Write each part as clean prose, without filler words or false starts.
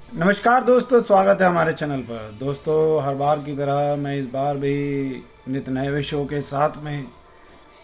नमस्कार दोस्तों, स्वागत है हमारे चैनल पर। दोस्तों, हर बार की तरह मैं इस बार भी नित नए विषयों के साथ में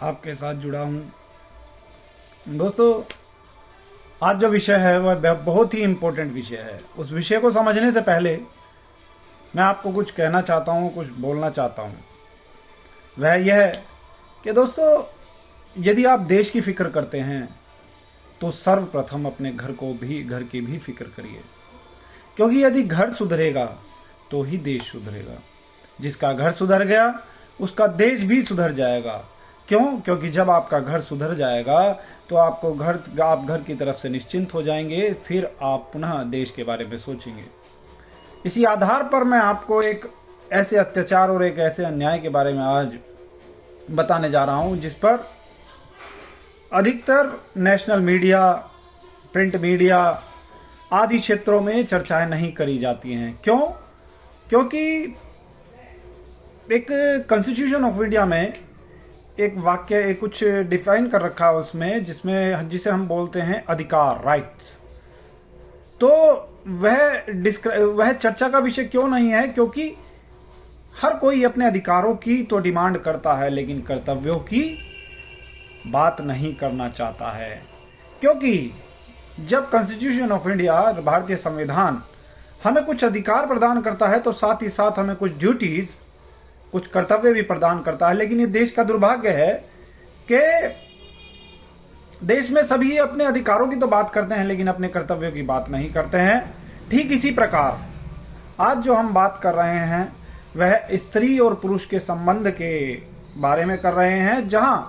आपके साथ जुड़ा हूँ। दोस्तों, आज जो विषय है वह बहुत ही इम्पोर्टेंट विषय है। उस विषय को समझने से पहले मैं आपको कुछ कहना चाहता हूँ, कुछ बोलना चाहता हूँ। वह यह है कि दोस्तों, यदि आप देश की फिक्र करते हैं तो सर्वप्रथम अपने घर की भी फिक्र करिए, क्योंकि यदि घर सुधरेगा तो ही देश सुधरेगा। जिसका घर सुधर गया उसका देश भी सुधर जाएगा। क्यों? क्योंकि जब आपका घर सुधर जाएगा तो आप घर की तरफ से निश्चिंत हो जाएंगे, फिर आप पुनः देश के बारे में सोचेंगे। इसी आधार पर मैं आपको एक ऐसे अत्याचार और एक ऐसे अन्याय के बारे में आज बताने जा रहा हूं, जिस पर अधिकतर नेशनल मीडिया, प्रिंट मीडिया आदि क्षेत्रों में चर्चाएं नहीं करी जाती हैं। क्यों? क्योंकि एक कॉन्स्टिट्यूशन ऑफ इंडिया में एक वाक्य एक कुछ डिफाइन कर रखा है उसमें, जिसे हम बोलते हैं अधिकार, राइट्स। तो वह चर्चा का विषय क्यों नहीं है? क्योंकि हर कोई अपने अधिकारों की तो डिमांड करता है, लेकिन कर्तव्यों की बात नहीं करना चाहता है। क्योंकि जब कॉन्स्टिट्यूशन ऑफ इंडिया, भारतीय संविधान, हमें कुछ अधिकार प्रदान करता है तो साथ ही साथ हमें कुछ ड्यूटीज, कुछ कर्तव्य भी प्रदान करता है। लेकिन ये देश का दुर्भाग्य है कि देश में सभी अपने अधिकारों की तो बात करते हैं, लेकिन अपने कर्तव्यों की बात नहीं करते हैं। ठीक इसी प्रकार आज जो हम बात कर रहे हैं वह स्त्री और पुरुष के संबंध के बारे में कर रहे हैं, जहां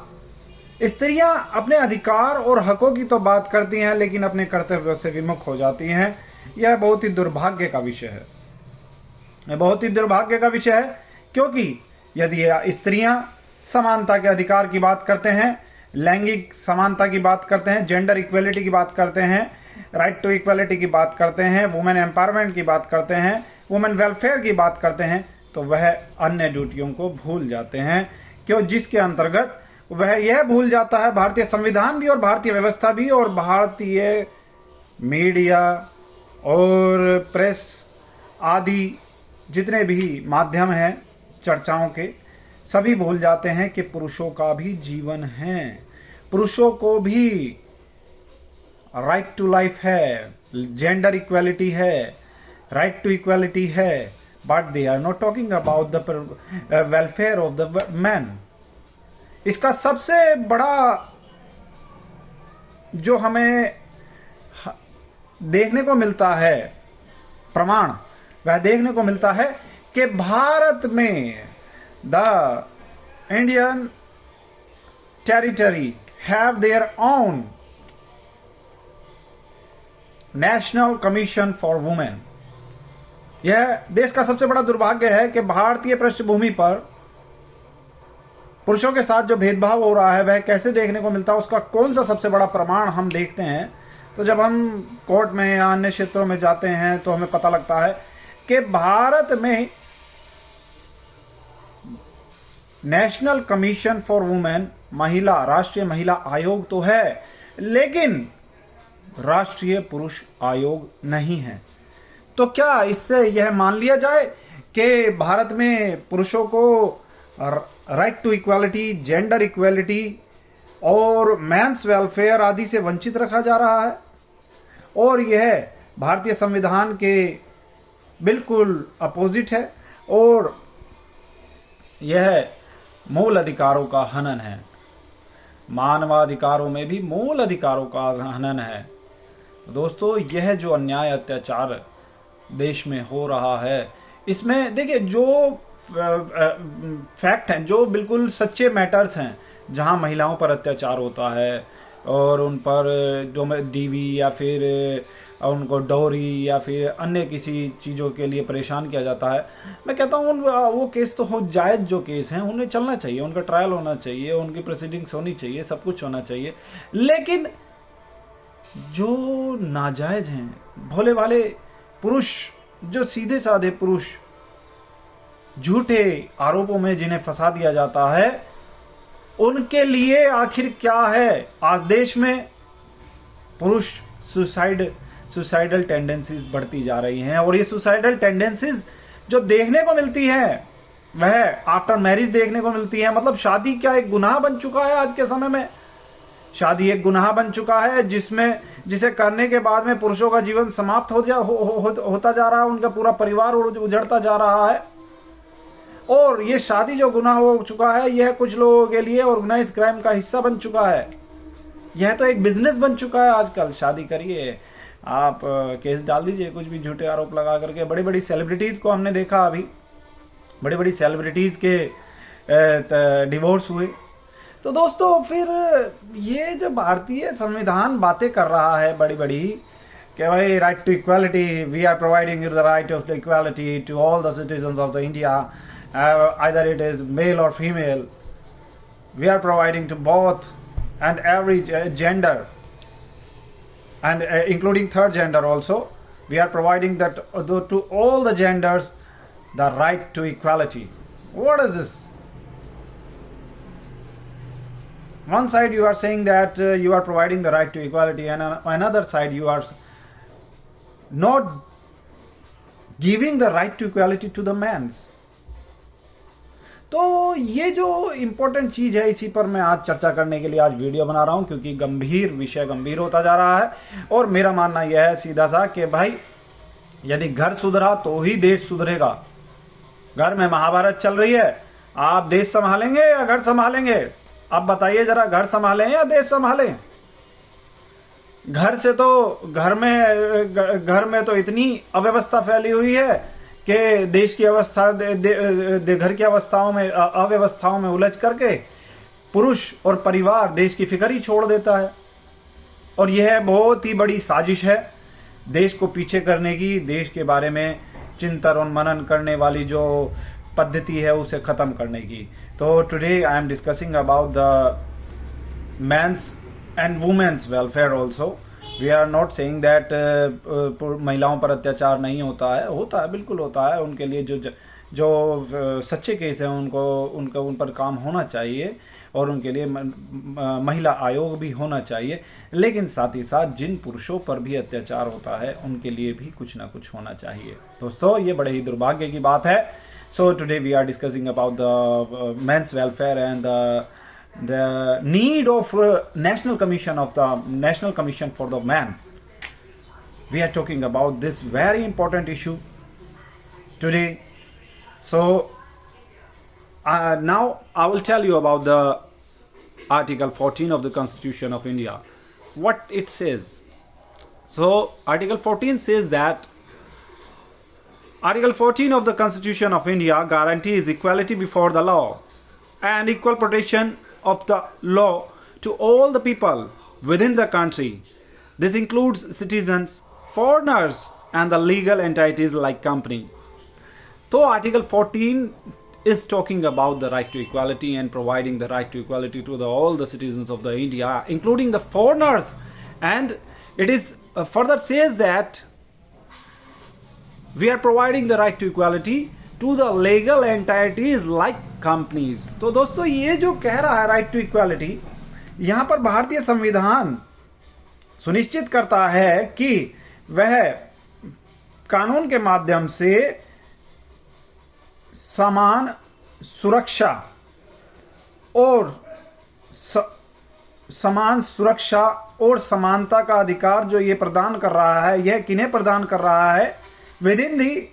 स्त्रियां अपने अधिकार और हकों की तो बात करती हैं, लेकिन अपने कर्तव्यों से विमुख हो जाती हैं। यह बहुत ही दुर्भाग्य का विषय है। यह बहुत ही दुर्भाग्य का विषय है, क्योंकि यदि स्त्रियां समानता के अधिकार की बात करते हैं, लैंगिक समानता की बात करते हैं, जेंडर इक्वलिटी की बात करते हैं, राइट टू इक्वलिटी की बात करते हैं, वुमेन एम्पावरमेंट की बात करते हैं, वुमेन वेलफेयर की बात करते हैं, तो वह अन्य ड्यूटियों को भूल जाते हैं। क्यों? जिसके अंतर्गत वह यह भूल जाता है, भारतीय संविधान भी और भारतीय व्यवस्था भी और भारतीय मीडिया और प्रेस आदि जितने भी माध्यम हैं चर्चाओं के, सभी भूल जाते हैं कि पुरुषों का भी जीवन है, पुरुषों को भी राइट टू लाइफ है, जेंडर इक्वलिटी है, राइट टू इक्वलिटी है, but they are not talking about the welfare of the man. इसका सबसे बड़ा जो हमें देखने को मिलता है प्रमाण, वह देखने को मिलता है कि भारत में the Indian territory have their own national commission for women. यह देश का सबसे बड़ा दुर्भाग्य है कि भारतीय पृष्ठभूमि पर पुरुषों के साथ जो भेदभाव हो रहा है वह कैसे देखने को मिलता है। उसका कौन सा सबसे बड़ा प्रमाण हम देखते हैं तो जब हम कोर्ट में या अन्य क्षेत्रों में जाते हैं तो हमें पता लगता है कि भारत में नेशनल कमीशन फॉर वुमेन, राष्ट्रीय महिला आयोग तो है, लेकिन राष्ट्रीय पुरुष आयोग नहीं है। तो क्या इससे यह मान लिया जाए कि भारत में पुरुषों को right to equality, gender equality और मैंस वेलफेयर आदि से वंचित रखा जा रहा है? और यह भारतीय संविधान के बिल्कुल अपोजिट है और यह मूल अधिकारों का हनन है। मानवाधिकारों में भी मूल अधिकारों का हनन है। दोस्तों, यह जो अन्याय अत्याचार देश में हो रहा है, इसमें देखिए जो फैक्ट हैं, जो बिल्कुल सच्चे मैटर्स हैं, जहां महिलाओं पर अत्याचार होता है और उन पर जो डीवी या फिर उनको डोरी या फिर अन्य किसी चीज़ों के लिए परेशान किया जाता है, मैं कहता हूँ वो केस तो हो, जायज़ जो केस हैं उन्हें चलना चाहिए, उनका ट्रायल होना चाहिए, उनकी प्रोसीडिंग्स होनी चाहिए, सब कुछ होना चाहिए। लेकिन जो नाजायज़ हैं, भोले वाले पुरुष, जो सीधे साधे पुरुष, झूठे आरोपों में जिन्हें फंसा दिया जाता है, उनके लिए आखिर क्या है? आज देश में पुरुष सुसाइडल टेंडेंसीज बढ़ती जा रही हैं। और ये सुसाइडल टेंडेंसीज जो देखने को मिलती है वह आफ्टर मैरिज देखने को मिलती है। मतलब शादी क्या एक गुनाह बन चुका है आज के समय में? शादी एक गुनाह बन चुका है जिसे करने के बाद में पुरुषों का जीवन समाप्त होता जा रहा है, उनका पूरा परिवार उजड़ता जा रहा है। और ये शादी जो गुनाह हो चुका है, यह कुछ लोगों के लिए ऑर्गेनाइज क्राइम का हिस्सा बन चुका है। यह तो एक बिजनेस बन चुका है आजकल। शादी करिए, आप केस डाल दीजिए, कुछ भी झूठे आरोप लगा करके। बड़ी बड़ी सेलिब्रिटीज़ को हमने देखा, अभी बड़ी बड़ी सेलिब्रिटीज़ के डिवोर्स हुए। तो दोस्तों फिर ये जो भारतीय संविधान बातें कर रहा है बड़ी बड़ी कि भाई right to equality, we are providing the right of equality to all the citizens of the India, either it is male or female, we are providing to both and every gender, and including third gender also, we are providing that to all the genders the right to equality. What is this? One side you are saying that you are providing the right to equality, and on another side you are not giving the right to equality to the men. तो ये जो important चीज़ है, इसी पर मैं आज चर्चा करने के लिए आज वीडियो बना रहा हूँ, क्योंकि विषय गंभीर होता जा रहा है। और मेरा मानना यह है सीधा सा कि भाई यदि घर सुधरा तो ही देश सुधरेगा। घर में महाभारत चल रही है, आप देश संभालेंगे या घर संभालेंगे? अब बताइए जरा, घर संभालें या देश संभालें? घर में तो इतनी अव्यवस्था फैली हुई है कि देश की अवस्था घर की अव्यवस्थाओं में उलझ करके पुरुष और परिवार देश की फिक्र ही छोड़ देता है। और यह बहुत ही बड़ी साजिश है देश को पीछे करने की, देश के बारे में चिंतन और मनन करने वाली जो पद्धति है उसे खत्म करने की। तो today I am discussing about the men's and women's welfare also. We are not saying that महिलाओं पर अत्याचार नहीं होता है, बिल्कुल होता है। उनके लिए जो सच्चे केस हैं उन पर काम होना चाहिए, और उनके लिए महिला आयोग भी होना चाहिए। लेकिन साथ ही साथ जिन पुरुषों पर भी अत्याचार होता है उनके लिए भी कुछ ना कुछ होना चाहिए। दोस्तों ये बड़े ही दुर्भाग्य की बात है। So today we are discussing about the men's welfare and the need of national commission for the man. We are talking about this very important issue today. So now I will tell you about the Article 14 of the Constitution of India, what it says. So Article 14 says that Article 14 of the Constitution of India guarantees equality before the law and equal protection of the law to all the people within the country. This includes citizens, foreigners and the legal entities like company. So Article 14 is talking about the right to equality and providing the right to equality to all the citizens of the India, including the foreigners. And it is further says that we are providing the right to equality to the legal entities like companies. तो दोस्तों ये जो कह रहा है right to equality, यहाँ पर भारतीय संविधान सुनिश्चित करता है कि वह कानून के माध्यम से समान सुरक्षा और समानता का अधिकार जो ये प्रदान कर रहा है, यह किन्हें प्रदान कर रहा है? With in the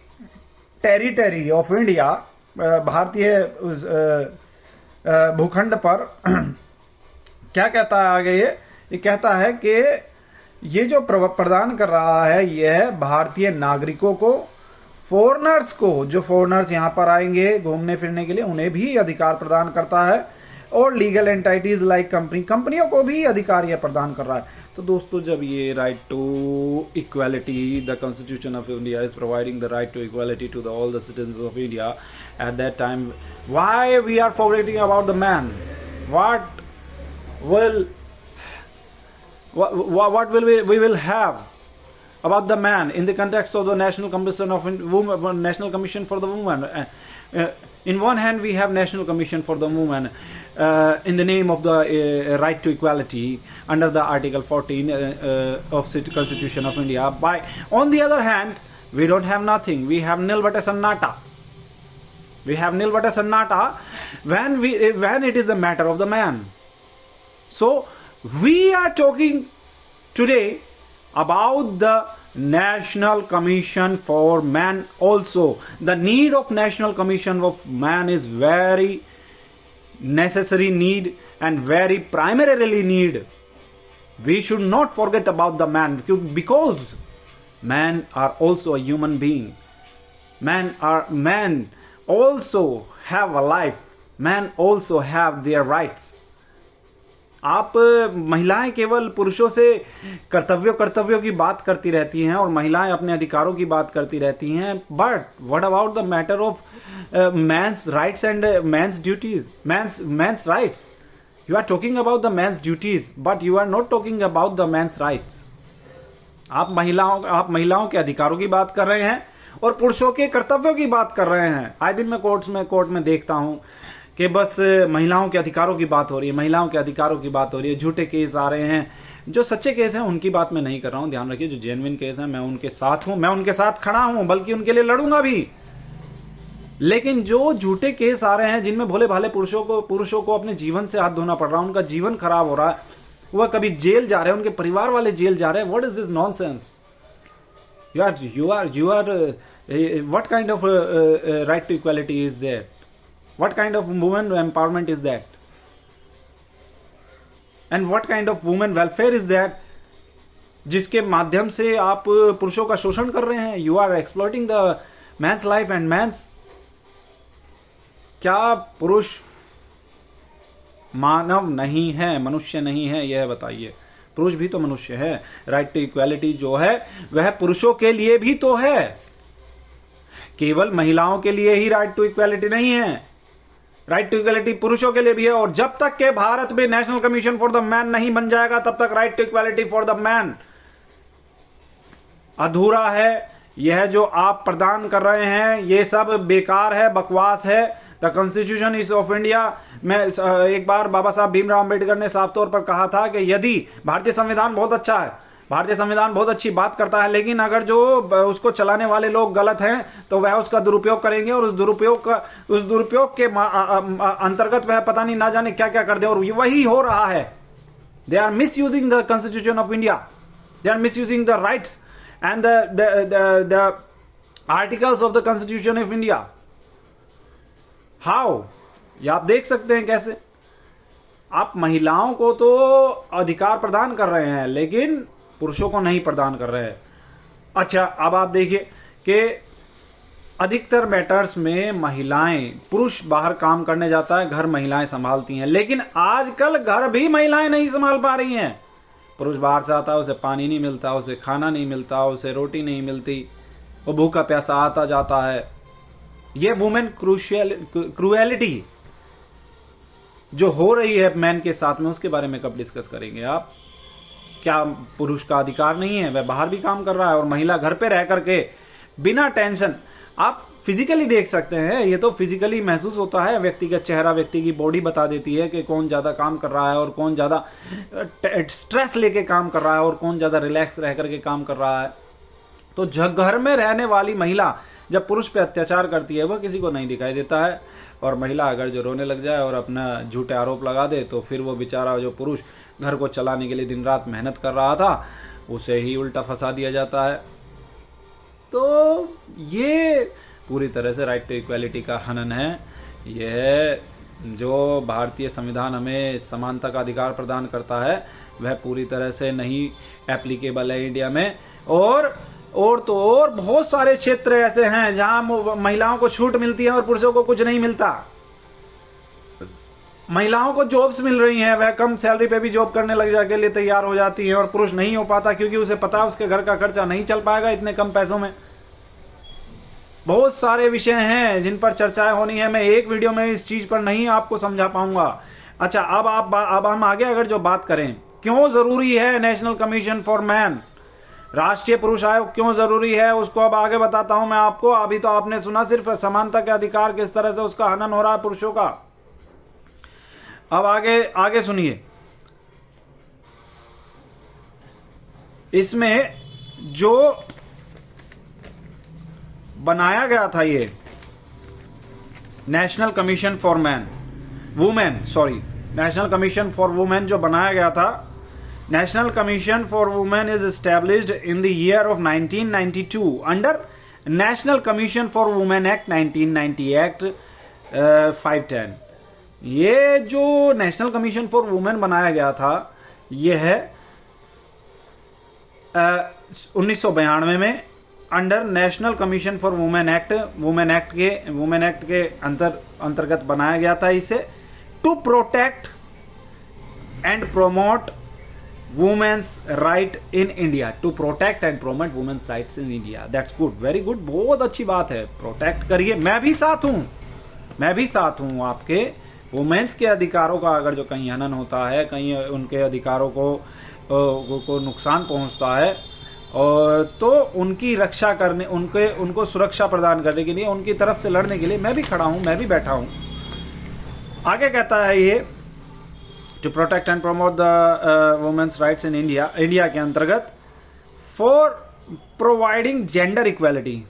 territory of India, भारतीय भूखंड पर। क्या कहता है आगे? ये कहता है कि ये जो प्रदान कर रहा है यह भारतीय नागरिकों को, फॉरेनर्स को, जो फॉरेनर्स यहाँ पर आएंगे घूमने फिरने के लिए, उन्हें भी अधिकार प्रदान करता है, और लीगल एंटाइटीज लाइक कंपनियों को भी अधिकार यह प्रदान कर रहा है। तो दोस्तों जब ये right to equality, the constitution of India is providing the right to equality to the all the citizens of India, at that time why we are forgetting about the man? what will we will have about the man in the context of the National Commission for the Women. In one hand, we have National Commission for the Women in the name of the right to equality under the Article 14 of the Constitution of India. On the other hand, we don't have nothing. We have nil bata sannata. We have nil bata sannata when it is the matter of the man. So we are talking today about the National Commission for Man also. The need of National Commission of Man is very necessary need and very primarily need. We should not forget about the man, because men are also a human being. Men also have a life. Men also have their rights. आप महिलाएं केवल पुरुषों से कर्तव्यों की बात करती रहती हैं और महिलाएं अपने अधिकारों की बात करती रहती हैं, but what about the matter of men's rights and men's duties, men's rights? You are talking about the men's duties but you are not talking about the men's rights. आप महिलाओं के अधिकारों की बात कर रहे हैं और पुरुषों के कर्तव्यों की बात कर रहे हैं. आए दिन मैं कोर्ट में देखता हूं कि बस महिलाओं के अधिकारों की बात हो रही है, महिलाओं के अधिकारों की बात हो रही है. झूठे केस आ रहे हैं. जो सच्चे केस हैं उनकी बात मैं नहीं कर रहा हूं, ध्यान रखिए. जो जेन्युइन केस हैं मैं उनके साथ हूं, मैं उनके साथ खड़ा हूं, बल्कि उनके लिए लड़ूंगा भी. लेकिन जो झूठे केस आ रहे हैं जिनमें भोले भाले पुरुषों को अपने जीवन से हाथ धोना पड़ रहा है, उनका जीवन खराब हो रहा है, वह कभी जेल जा रहे हैं, उनके परिवार वाले जेल जा रहे हैं. What is this nonsense? you are what kind of right to equality is there? What kind of women empowerment is that? And what kind of women welfare is that? जिसके माध्यम से आप पुरुषों का शोषण कर रहे हैं. You are exploiting the man's life and man's. क्या पुरुष मानव नहीं है, मनुष्य नहीं है? यह बताइए. पुरुष भी तो मनुष्य है. राइट टू इक्वालिटी जो है वह पुरुषों के लिए भी तो है, केवल महिलाओं के लिए ही राइट टू इक्वालिटी नहीं है. राइट टू इक्वालिटी पुरुषों के लिए भी है. और जब तक के भारत में national commission for the man नहीं बन जाएगा तब तक right to equality for the man अधूरा है. यह जो आप प्रदान कर रहे हैं ये सब बेकार है, बकवास है. The constitution is of India में एक बार बाबा साहब भीमराव अंबेडकर ने साफ तौर पर कहा था कि यदि भारतीय संविधान बहुत अच्छा है, भारतीय संविधान बहुत अच्छी बात करता है, लेकिन अगर जो उसको चलाने वाले लोग गलत हैं तो वह उसका दुरुपयोग करेंगे और उस दुरुपयोग के अंतर्गत वह पता नहीं ना जाने क्या क्या कर दे. और वही हो रहा है. They are misusing the constitution of India. They are misusing the rights and the articles of the constitution of India. How? ये आप देख सकते हैं कैसे आप महिलाओं को तो अधिकार प्रदान कर रहे हैं लेकिन पुरुषों को नहीं प्रदान कर रहे हैं. अच्छा, अब आप देखिए कि अधिकतर मैटर्स में महिलाएं, पुरुष बाहर काम करने जाता है, घर महिलाएं संभालती हैं, लेकिन आजकल घर भी महिलाएं नहीं संभाल पा रही हैं. पुरुष बाहर से आता है, उसे पानी नहीं मिलता, उसे खाना नहीं मिलता, उसे रोटी नहीं मिलती, वो भूखा प्यासा आता जाता है. ये वुमेन क्रूएलिटी जो हो रही है मैन के साथ में, उसके बारे में कब डिस्कस करेंगे आप? क्या पुरुष का अधिकार नहीं है? वह बाहर भी काम कर रहा है और महिला घर पे रह करके बिना टेंशन. आप फिजिकली देख सकते हैं, ये तो फिजिकली महसूस होता है. व्यक्तिगत चेहरा, व्यक्ति की बॉडी बता देती है कि कौन ज्यादा काम कर रहा है और कौन ज्यादा स्ट्रेस लेके काम कर रहा है और कौन ज्यादा रिलैक्स रह करके काम कर रहा है. तो घर में रहने वाली महिला जब पुरुष पे अत्याचार करती है वह किसी को नहीं दिखाई देता है. और महिला अगर जो रोने लग जाए और अपना झूठे आरोप लगा दे तो फिर वो बेचारा जो पुरुष घर को चलाने के लिए दिन रात मेहनत कर रहा था उसे ही उल्टा फंसा दिया जाता है. तो ये पूरी तरह से राइट टू इक्वालिटी का हनन है. यह जो भारतीय संविधान हमें समानता का अधिकार प्रदान करता है वह पूरी तरह से नहीं एप्लीकेबल है इंडिया में. और बहुत सारे क्षेत्र ऐसे हैं जहां महिलाओं को छूट मिलती है और पुरुषों को कुछ नहीं मिलता. महिलाओं को जॉब्स मिल रही हैं, वह कम सैलरी पे भी जॉब करने लग जाके लिए तैयार हो जाती है और पुरुष नहीं हो पाता क्योंकि उसे पता है उसके घर का खर्चा नहीं चल पाएगा इतने कम पैसों में. बहुत सारे विषय हैं जिन पर चर्चाएं होनी है. मैं एक वीडियो में इस चीज पर नहीं आपको समझा पाऊंगा. अच्छा, अब हम आगे अगर जो बात करें, क्यों जरूरी है नेशनल कमीशन फॉर मैन? राष्ट्रीय पुरुष आयोग क्यों जरूरी है उसको अब आगे बताता हूं मैं आपको। अभी तो आपने सुना सिर्फ समानता के अधिकार, किस तरह से उसका हनन हो रहा है पुरुषों का। अब आगे आगे सुनिए। इसमें जो बनाया गया था ये नेशनल कमीशन फॉर वुमेन जो बनाया गया था, national commission for women is established in the year of 1992 under national commission for women act 1990 act 510। ये जो नेशनल कमीशन फॉर वुमेन बनाया गया था यह है 1992 में under national commission for women act के अंतर्गत बनाया गया था इसे, to protect and promote women's right in India. To protect and promote women's rights in India. That's good, very good, बहुत अच्छी बात है। प्रोटेक्ट करिए, मैं भी साथ हूं आपके। वुमेन्स के अधिकारों का अगर जो कहीं हनन होता है, कहीं उनके अधिकारों को नुकसान पहुंचता है, और तो उनकी रक्षा करने, उनको सुरक्षा प्रदान करने के लिए, उनकी तरफ से लड़ने के लिए मैं भी खड़ा हूं, मैं भी बैठा हूं। आगे कहता है ये, to protect and promote the women's rights in India के अंतर्गत, फॉर प्रोवाइडिंग जेंडर इक्वालिटी,